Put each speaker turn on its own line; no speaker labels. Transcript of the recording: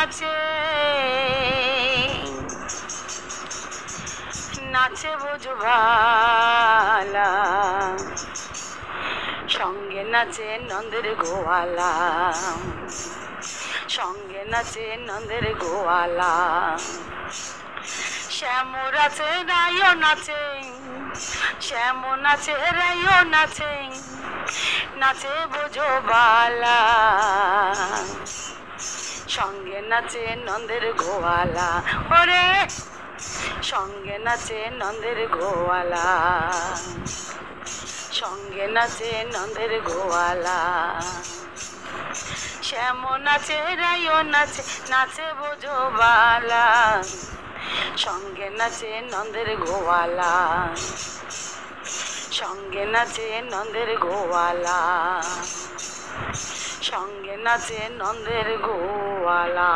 নাচে নাচে বোঝবালা, সঙ্গে নাচে নন্দের গোয়ালা, সঙ্গে নাচে নন্দের গোয়ালা। শ্যামো নাচে রাইও নাচে, শ্যামো নাচে রাইও নাচে, নাচে বোঝবালা, সঙ্গে নাচে নন্দের গোয়ালা। ওরে সঙ্গে নাচে নন্দের গোয়ালা, সঙ্গে নাচে নন্দের গোয়ালা। শ্যামো নাচে রাইও নাচে, নাচে বোঝবালা, সঙ্গে নাচে নন্দের গোয়ালা, সঙ্গে নাচে নন্দের গোয়ালা, সঙ্গে নাচে নন্দের গোয়ালা।